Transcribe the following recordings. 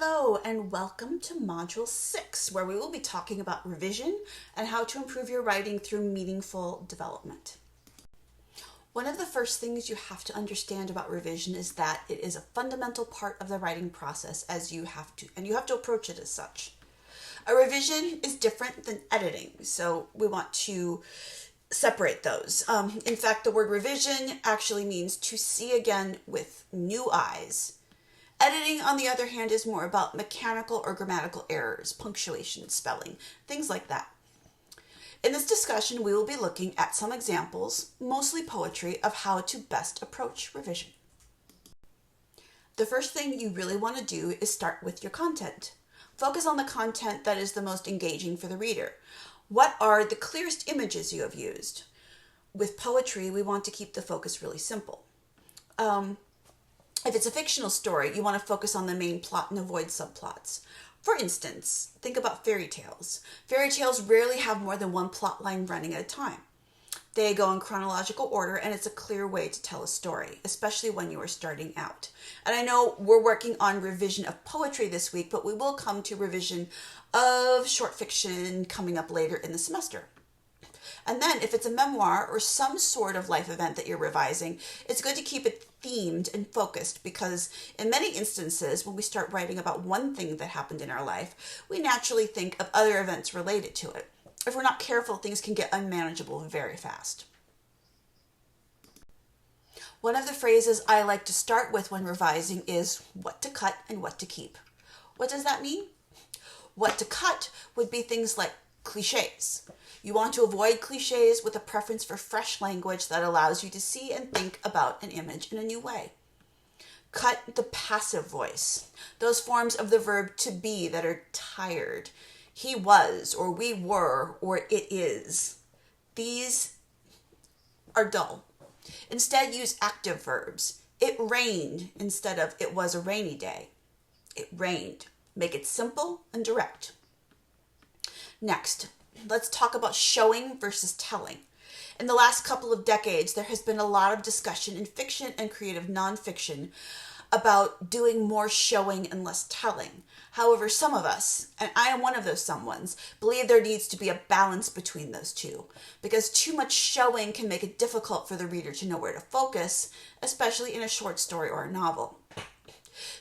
Hello and welcome to Module 6, where we will be talking about revision and how to improve your writing through meaningful development. One of the first things you have to understand about revision is that it is a fundamental part of the writing process you have to approach it as such. A revision is different than editing, so we want to separate those. In fact, the word revision actually means to see again with new eyes. Editing, on the other hand, is more about mechanical or grammatical errors, punctuation, spelling, things like that. In this discussion, we will be looking at some examples, mostly poetry, of how to best approach revision. The first thing you really want to do is start with your content. Focus on the content that is the most engaging for the reader. What are the clearest images you have used? With poetry, we want to keep the focus really simple. If it's a fictional story, you want to focus on the main plot and avoid subplots. For instance, think about fairy tales. Fairy tales rarely have more than one plot line running at a time. They go in chronological order, and it's a clear way to tell a story, especially when you are starting out. And I know we're working on revision of poetry this week, but we will come to revision of short fiction coming up later in the semester. And then if it's a memoir or some sort of life event that you're revising, it's good to keep it themed and focused, because in many instances, when we start writing about one thing that happened in our life, we naturally think of other events related to it. If we're not careful, things can get unmanageable very fast. One of the phrases I like to start with when revising is what to cut and what to keep. What does that mean? What to cut would be things like cliches. You want to avoid cliches with a preference for fresh language that allows you to see and think about an image in a new way. Cut the passive voice, those forms of the verb to be that are tired. He was, or we were, or it is. These are dull. Instead, use active verbs. It rained instead of it was a rainy day. It rained. Make it simple and direct. Next, let's talk about showing versus telling. In the last couple of decades, there has been a lot of discussion in fiction and creative nonfiction about doing more showing and less telling. However, some of us, and I am one of those someones, believe there needs to be a balance between those two, because too much showing can make it difficult for the reader to know where to focus, especially in a short story or a novel.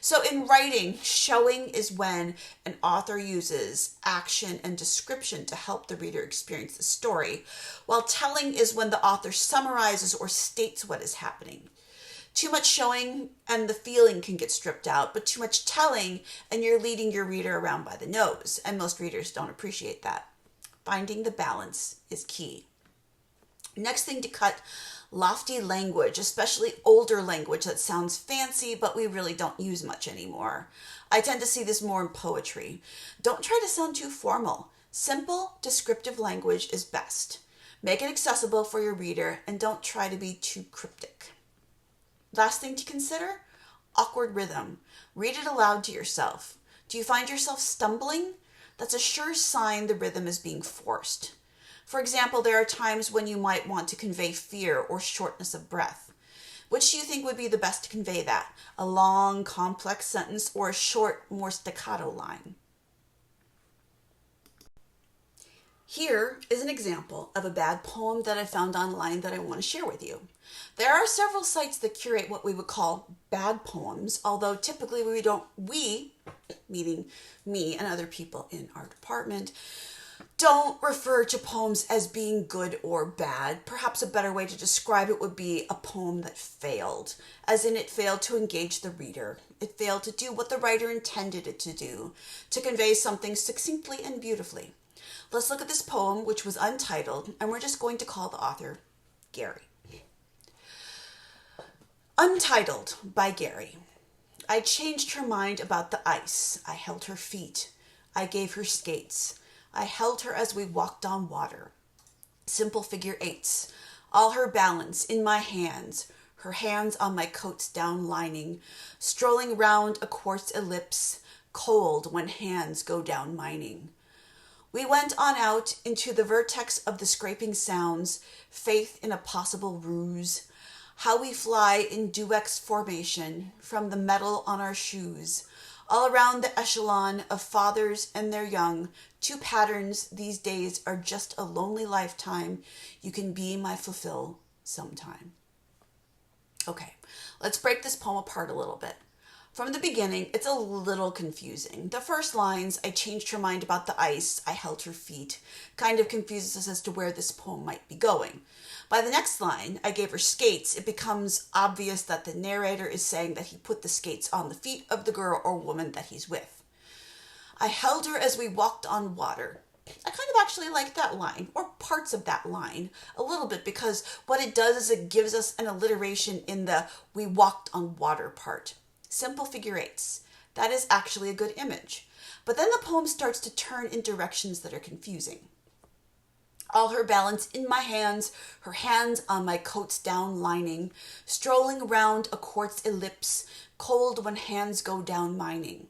So in writing, showing is when an author uses action and description to help the reader experience the story, while telling is when the author summarizes or states what is happening. Too much showing and the feeling can get stripped out, but too much telling and you're leading your reader around by the nose, and most readers don't appreciate that. Finding the balance is key. Next thing to cut: lofty language, especially older language that sounds fancy, but we really don't use much anymore. I tend to see this more in poetry. Don't try to sound too formal. Simple, descriptive language is best. Make it accessible for your reader, and don't try to be too cryptic. Last thing to consider: awkward rhythm. Read it aloud to yourself. Do you find yourself stumbling? That's a sure sign the rhythm is being forced. For example, there are times when you might want to convey fear or shortness of breath. Which do you think would be the best to convey that? A long, complex sentence or a short, more staccato line? Here is an example of a bad poem that I found online that I want to share with you. There are several sites that curate what we would call bad poems, although typically we, meaning me and other people in our department, don't refer to poems as being good or bad. Perhaps a better way to describe it would be a poem that failed, as in it failed to engage the reader. It failed to do what the writer intended it to do, to convey something succinctly and beautifully. Let's look at this poem, which was untitled, and we're just going to call the author Gary. Untitled by Gary. I changed her mind about the ice. I held her feet. I gave her skates. I held her as we walked on water. Simple figure eights, all her balance in my hands, her hands on my coat's down lining, strolling round a quartz ellipse, cold when hands go down mining. We went on out into the vertex of the scraping sounds, faith in a possible ruse, how we fly in duex formation from the metal on our shoes, All around the echelon of fathers and their young, two patterns these days are just a lonely lifetime. You can be my fulfill sometime. Okay, let's break this poem apart a little bit. From the beginning, it's a little confusing. The first lines, I changed her mind about the ice, I held her feet, kind of confuses us as to where this poem might be going. By the next line, I gave her skates, it becomes obvious that the narrator is saying that he put the skates on the feet of the girl or woman that he's with. I held her as we walked on water. I kind of actually like that line, or parts of that line, a little bit, because what it does is it gives us an alliteration in the we walked on water part. Simple figure eights. That is actually a good image. But then the poem starts to turn in directions that are confusing. All her balance in my hands, her hands on my coat's down lining, strolling round a quartz ellipse, cold when hands go down mining.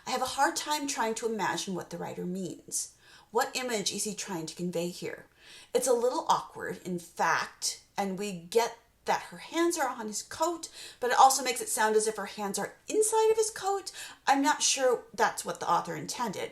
I have a hard time trying to imagine what the writer means. What image is he trying to convey here? It's a little awkward, in fact, and we get that her hands are on his coat, but it also makes it sound as if her hands are inside of his coat. I'm not sure that's what the author intended.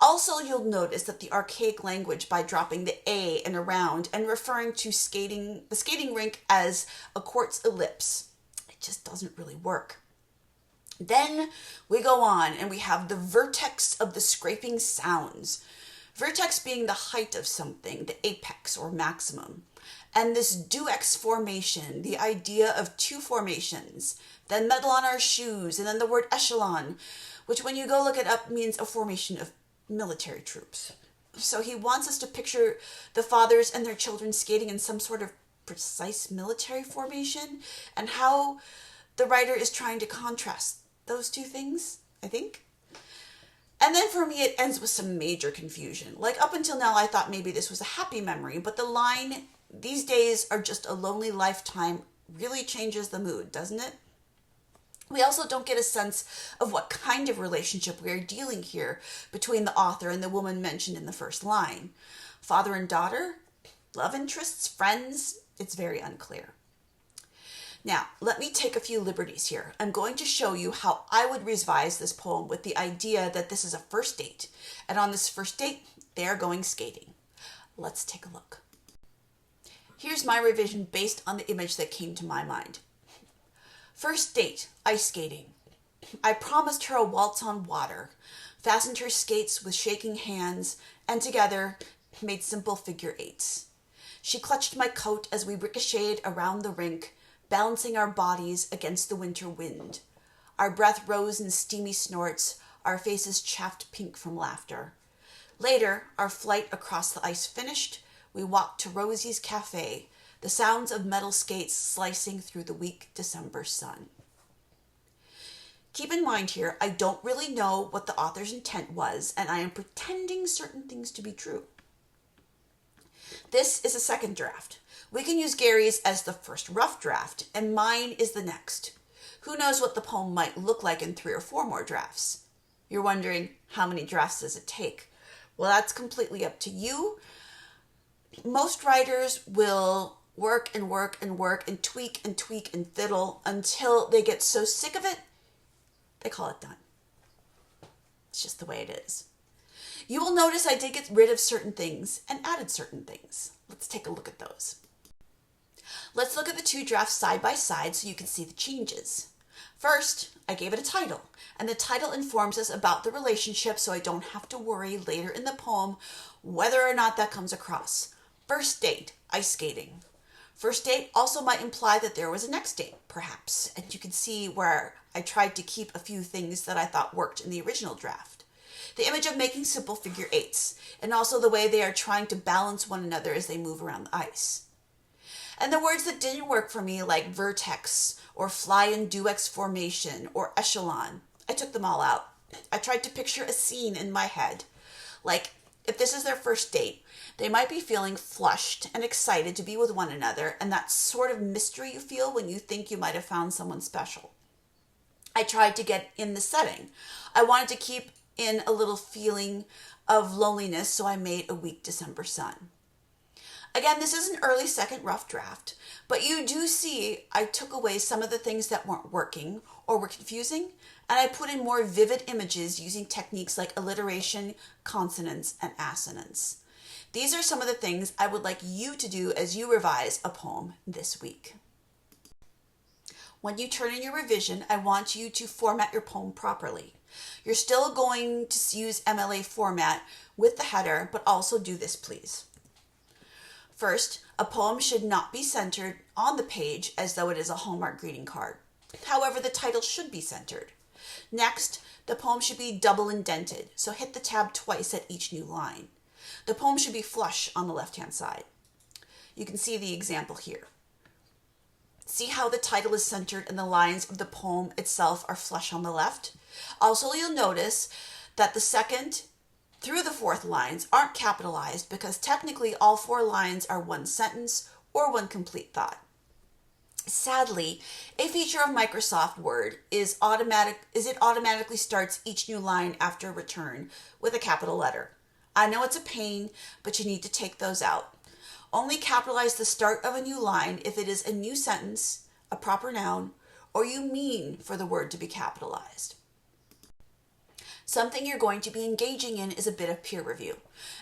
Also, you'll notice that the archaic language by dropping the A and around and referring to the skating rink as a quartz ellipse, it just doesn't really work. Then we go on and we have the vertex of the scraping sounds. Vertex being the height of something, the apex or maximum. And this duex formation, the idea of two formations, then metal on our shoes, and then the word echelon, which when you go look it up means a formation of military troops. So he wants us to picture the fathers and their children skating in some sort of precise military formation, and how the writer is trying to contrast those two things, I think. And then for me, it ends with some major confusion. Like up until now, I thought maybe this was a happy memory, but the line, these days are just a lonely lifetime, really changes the mood, doesn't it? We also don't get a sense of what kind of relationship we are dealing here between the author and the woman mentioned in the first line. Father and daughter? Love interests? Friends? It's very unclear. Now, let me take a few liberties here. I'm going to show you how I would revise this poem with the idea that this is a first date, and on this first date, they are going skating. Let's take a look. Here's my revision based on the image that came to my mind. First date, ice skating. I promised her a waltz on water, fastened her skates with shaking hands, and together made simple figure eights. She clutched my coat as we ricocheted around the rink, balancing our bodies against the winter wind. Our breath rose in steamy snorts, our faces chaffed pink from laughter. Later, our flight across the ice finished, we walked to Rosie's Cafe, the sounds of metal skates slicing through the weak December sun. Keep in mind here, I don't really know what the author's intent was, and I am pretending certain things to be true. This is a second draft. We can use Gary's as the first rough draft, and mine is the next. Who knows what the poem might look like in 3 or 4 more drafts? You're wondering, how many drafts does it take? Well, that's completely up to you. Most writers will work and work and work and tweak and fiddle until they get so sick of it, they call it done. It's just the way it is. You will notice I did get rid of certain things and added certain things. Let's take a look at those. Let's look at the 2 drafts side by side so you can see the changes. First, I gave it a title, and the title informs us about the relationship so I don't have to worry later in the poem whether or not that comes across. First date, ice skating. First date also might imply that there was a next date, perhaps, and you can see where I tried to keep a few things that I thought worked in the original draft. The image of making simple figure eights, and also the way they are trying to balance one another as they move around the ice. And the words that didn't work for me, like vertex, or fly in duex formation, or echelon, I took them all out. I tried to picture a scene in my head. Like, if this is their first date, they might be feeling flushed and excited to be with one another, and that sort of mystery you feel when you think you might have found someone special. I tried to get in the setting. I wanted to keep in a little feeling of loneliness, so I made a weak December sun. Again, this is an early second rough draft, but you do see I took away some of the things that weren't working or were confusing, and I put in more vivid images using techniques like alliteration, consonants, and assonance. These are some of the things I would like you to do as you revise a poem this week. When you turn in your revision, I want you to format your poem properly. You're still going to use MLA format with the header, but also do this, please. First, a poem should not be centered on the page as though it is a Hallmark greeting card. However, the title should be centered. Next, the poem should be double indented, so hit the tab twice at each new line. The poem should be flush on the left-hand side. You can see the example here. See how the title is centered and the lines of the poem itself are flush on the left? Also, you'll notice that the second through the fourth lines aren't capitalized because technically all 4 lines are one sentence or one complete thought. Sadly, a feature of Microsoft Word is it automatically starts each new line after return with a capital letter. I know it's a pain, but you need to take those out. Only capitalize the start of a new line if it is a new sentence, a proper noun, or you mean for the word to be capitalized. Something you're going to be engaging in is a bit of peer review.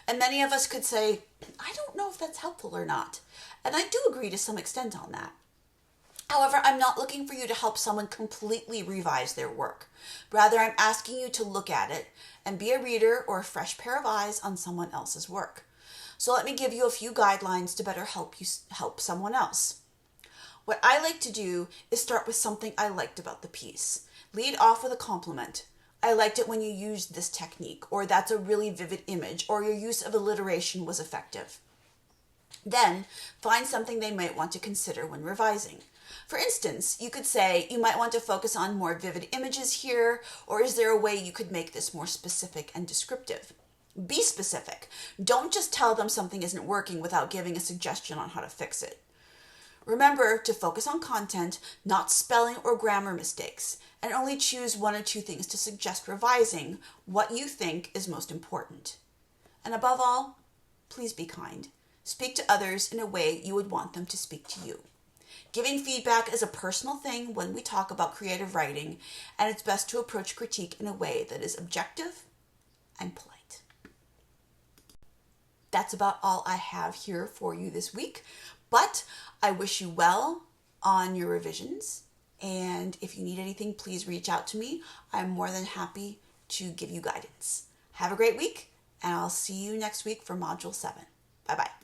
And many of us could say, I don't know if that's helpful or not. And I do agree to some extent on that. However, I'm not looking for you to help someone completely revise their work. Rather, I'm asking you to look at it and be a reader or a fresh pair of eyes on someone else's work. So let me give you a few guidelines to better help someone else. What I like to do is start with something I liked about the piece. Lead off with a compliment. I liked it when you used this technique, or that's a really vivid image, or your use of alliteration was effective. Then, find something they might want to consider when revising. For instance, you could say you might want to focus on more vivid images here, or is there a way you could make this more specific and descriptive? Be specific. Don't just tell them something isn't working without giving a suggestion on how to fix it. Remember to focus on content, not spelling or grammar mistakes, and only choose 1 or 2 things to suggest revising what you think is most important. And above all, please be kind. Speak to others in a way you would want them to speak to you. Giving feedback is a personal thing when we talk about creative writing, and it's best to approach critique in a way that is objective and polite. That's about all I have here for you this week, but I wish you well on your revisions, and if you need anything, please reach out to me. I'm more than happy to give you guidance. Have a great week, and I'll see you next week for Module 7. Bye-bye.